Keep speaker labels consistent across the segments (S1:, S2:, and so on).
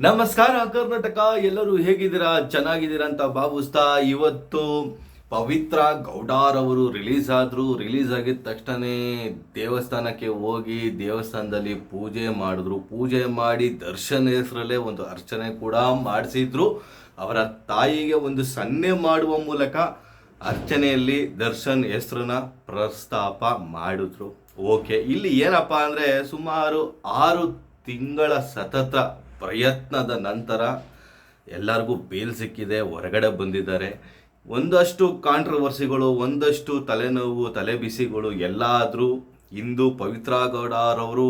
S1: ನಮಸ್ಕಾರ ಕರ್ನಾಟಕ, ಎಲ್ಲರೂ ಹೇಗಿದ್ದೀರಾ? ಚೆನ್ನಾಗಿದ್ದೀರಾ ಅಂತ ಭಾವಿಸ್ತಾ ಇವತ್ತು ಪವಿತ್ರ ಗೌಡಾರ್ ಅವರು ರಿಲೀಸ್ ಆಗಿದ ತಕ್ಷಣ ದೇವಸ್ಥಾನಕ್ಕೆ ಹೋಗಿ ದೇವಸ್ಥಾನದಲ್ಲಿ ಪೂಜೆ ಮಾಡಿದ್ರು. ಪೂಜೆ ಮಾಡಿ ದರ್ಶನ್ ಹೆಸರಲ್ಲೇ ಒಂದು ಅರ್ಚನೆ ಕೂಡ ಮಾಡಿಸಿದ್ರು. ಅವರ ತಾಯಿಗೆ ಒಂದು ಸನ್ನೆ ಮಾಡುವ ಮೂಲಕ ಅರ್ಚನೆಯಲ್ಲಿ ದರ್ಶನ್ ಹೆಸರನ್ನ ಪ್ರಸ್ತಾಪ ಮಾಡಿದ್ರು. ಓಕೆ, ಇಲ್ಲಿ ಏನಪ್ಪ ಅಂದರೆ ಸುಮಾರು 6 ತಿಂಗಳ ಸತತ ಪ್ರಯತ್ನದ ನಂತರ ಎಲ್ಲರಿಗೂ ಬೇಲ್ ಸಿಕ್ಕಿದೆ, ಹೊರಗಡೆ ಬಂದಿದ್ದಾರೆ. ಒಂದಷ್ಟು ಕಾಂಟ್ರವರ್ಸಿಗಳು, ಒಂದಷ್ಟು ತಲೆನೋವು, ತಲೆಬಿಸಿಗಳು ಎಲ್ಲ ಆದರೂ ಇಂದು ಪವಿತ್ರ ಗೌಡಾರ್ ಅವರು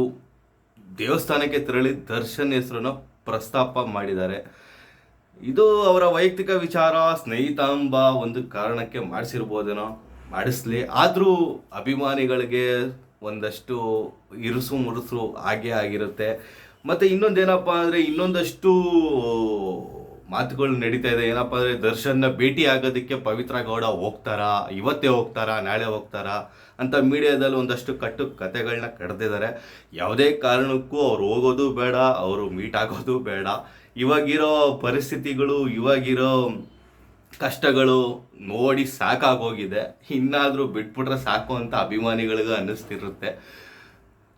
S1: ದೇವಸ್ಥಾನಕ್ಕೆ ತೆರಳಿ ದರ್ಶನ್ ಹೆಸರನ್ನು ಪ್ರಸ್ತಾಪ ಮಾಡಿದ್ದಾರೆ. ಇದು ಅವರ ವೈಯಕ್ತಿಕ ವಿಚಾರ, ಸ್ನೇಹಿತಾಂಬ ಒಂದು ಕಾರಣಕ್ಕೆ ಮಾಡಿಸಿರ್ಬೋದೇನೋ, ಮಾಡಿಸ್ಲಿ. ಆದರೂ ಅಭಿಮಾನಿಗಳಿಗೆ ಒಂದಷ್ಟು ಇರುಸು ಮುರುಸು ಆಗೇ ಆಗಿರುತ್ತೆ. ಮತ್ತು ಇನ್ನೊಂದೇನಪ್ಪ ಅಂದರೆ ಇನ್ನೊಂದಷ್ಟು ಮಾತುಗಳು ನಡೀತಾ ಇದೆ. ಏನಪ್ಪ ಅಂದರೆ ದರ್ಶನ್ನ ಭೇಟಿ ಆಗೋದಕ್ಕೆ ಪವಿತ್ರ ಗೌಡ ಹೋಗ್ತಾರಾ, ಇವತ್ತೇ ಹೋಗ್ತಾರಾ, ನಾಳೆ ಹೋಗ್ತಾರಾ ಅಂತ ಮೀಡಿಯಾದಲ್ಲಿ ಒಂದಷ್ಟು ಕಟ್ಟು ಕತೆಗಳನ್ನ ಕಡ್ದಿದ್ದಾರೆ. ಯಾವುದೇ ಕಾರಣಕ್ಕೂ ಅವ್ರು ಹೋಗೋದು ಬೇಡ, ಅವರು ಮೀಟ್ ಆಗೋದು ಬೇಡ. ಇವಾಗಿರೋ ಪರಿಸ್ಥಿತಿಗಳು, ಇವಾಗಿರೋ ಕಷ್ಟಗಳು ನೋಡಿ ಸಾಕಾಗೋಗಿದೆ. ಇನ್ನಾದರೂ ಬಿಟ್ಬಿಟ್ರೆ ಸಾಕು ಅಂತ ಅಭಿಮಾನಿಗಳಿಗೂ ಅನ್ನಿಸ್ತಿರುತ್ತೆ.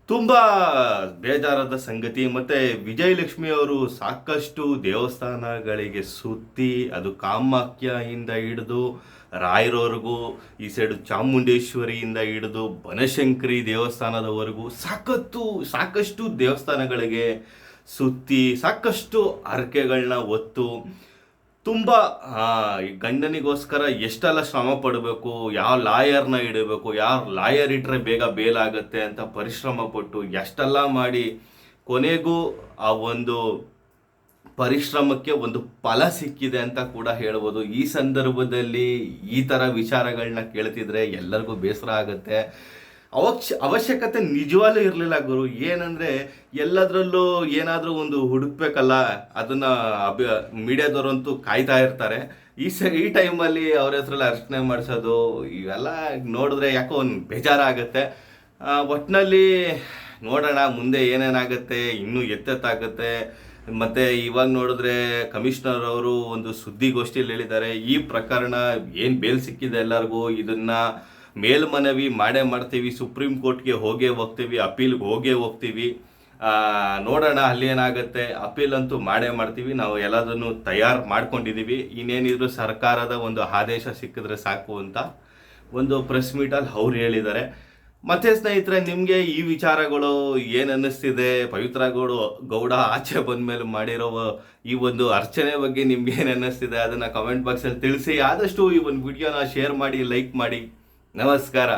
S1: ತುಂಬ ಬೇಜಾರಾದ ಸಂಗತಿ. ಮತ್ತು ವಿಜಯಲಕ್ಷ್ಮಿ ಅವರು ಸಾಕಷ್ಟು ದೇವಸ್ಥಾನಗಳಿಗೆ ಸುತ್ತಿ, ಅದು ಕಾಮಾಖ್ಯದಿಂದ ಹಿಡಿದು ರಾಯರವರೆಗೂ, ಈ ಸೈಡು ಚಾಮುಂಡೇಶ್ವರಿಯಿಂದ ಹಿಡಿದು ಬನಶಂಕರಿ ದೇವಸ್ಥಾನದವರೆಗೂ ಸಾಕಷ್ಟು ದೇವಸ್ಥಾನಗಳಿಗೆ ಸುತ್ತಿ ಸಾಕಷ್ಟು ಹರಕೆಗಳನ್ನ ಹೊತ್ತು ತುಂಬ ಗಂಡನಿಗೋಸ್ಕರ ಎಷ್ಟೆಲ್ಲ ಶ್ರಮ ಪಡಬೇಕು, ಯಾವ ಲಾಯರ್ನ ಇಡಬೇಕು, ಯಾವ ಲಾಯರ್ ಇಟ್ಟರೆ ಬೇಗ ಬೇಲಾಗತ್ತೆ ಅಂತ ಪರಿಶ್ರಮ ಪಟ್ಟು ಎಷ್ಟೆಲ್ಲ ಮಾಡಿ ಕೊನೆಗೂ ಆ ಒಂದು ಪರಿಶ್ರಮಕ್ಕೆ ಒಂದು ಫಲ ಸಿಕ್ಕಿದೆ ಅಂತ ಕೂಡ ಹೇಳ್ಬೋದು. ಈ ಸಂದರ್ಭದಲ್ಲಿ ಈ ಥರ ವಿಚಾರಗಳನ್ನ ಕೇಳ್ತಿದ್ರೆ ಎಲ್ಲರಿಗೂ ಬೇಸರ ಆಗುತ್ತೆ. ಅವಶ್ಯಕತೆ ನಿಜವಾಗ್ಲೂ ಇರಲಿಲ್ಲ ಗುರು. ಏನಂದರೆ ಎಲ್ಲದರಲ್ಲೂ ಏನಾದರೂ ಒಂದು ಹುಡುಕ್ಬೇಕಲ್ಲ, ಅದನ್ನು ಮೀಡಿಯಾದವರಂತೂ ಕಾಯ್ತಾ ಇರ್ತಾರೆ. ಈ ಟೈಮಲ್ಲಿ ಅವ್ರ ಹೆಸರಲ್ಲಿ ಅರ್ಚನೆ ಮಾಡಿಸೋದು ಇವೆಲ್ಲ ನೋಡಿದ್ರೆ ಯಾಕೋ ಒಂದು ಬೇಜಾರಾಗುತ್ತೆ. ಒಟ್ಟಿನಲ್ಲಿ ನೋಡೋಣ ಮುಂದೆ ಏನೇನಾಗುತ್ತೆ, ಇನ್ನೂ ಎತ್ತೆತ್ತಾಗುತ್ತೆ. ಮತ್ತು ಇವಾಗ ನೋಡಿದ್ರೆ ಕಮಿಷನರ್ ಅವರು ಒಂದು ಸುದ್ದಿಗೋಷ್ಠಿಯಲ್ಲಿ ಹೇಳಿದ್ದಾರೆ, ಈ ಪ್ರಕರಣ ಏನು ಬೇಲ್ ಸಿಕ್ಕಿದೆ ಎಲ್ಲರಿಗೂ, ಇದನ್ನು ಮೇಲ್ಮನವಿ ಮಾಡೇ ಮಾಡ್ತೀವಿ, ಸುಪ್ರೀಂ ಕೋರ್ಟ್ಗೆ ಹೋಗೇ ಹೋಗ್ತೀವಿ, ಅಪೀಲ್ಗೆ ಹೋಗೇ ಹೋಗ್ತೀವಿ, ನೋಡೋಣ ಅಲ್ಲಿ ಏನಾಗುತ್ತೆ. ಅಪೀಲ್ ಅಂತೂ ಮಾಡೇ ಮಾಡ್ತೀವಿ, ನಾವು ಎಲ್ಲದನ್ನು ತಯಾರು ಮಾಡ್ಕೊಂಡಿದ್ದೀವಿ, ಇನ್ನೇನಿದ್ರು ಸರ್ಕಾರದ ಒಂದು ಆದೇಶ ಸಿಕ್ಕಿದ್ರೆ ಸಾಕು ಅಂತ ಒಂದು ಪ್ರೆಸ್ ಮೀಟಲ್ಲಿ ಅವ್ರು ಹೇಳಿದ್ದಾರೆ. ಮತ್ತೆ ಸ್ನೇಹಿತರೆ, ನಿಮಗೆ ಈ ವಿಚಾರಗಳು ಏನು ಅನ್ನಿಸ್ತಿದೆ? ಪವಿತ್ರ ಗೌಡ ಆಚೆ ಬಂದ ಮೇಲೆ ಮಾಡಿರೋ ಈ ಒಂದು ಅರ್ಚನೆ ಬಗ್ಗೆ ನಿಮ್ಗೆ ಏನು ಅನ್ನಿಸ್ತಿದೆ ಅದನ್ನು ಕಮೆಂಟ್ ಬಾಕ್ಸಲ್ಲಿ ತಿಳಿಸಿ. ಆದಷ್ಟು ಈ ಒಂದು ವಿಡಿಯೋನ ಶೇರ್ ಮಾಡಿ, ಲೈಕ್ ಮಾಡಿ. ನಮಸ್ಕಾರ.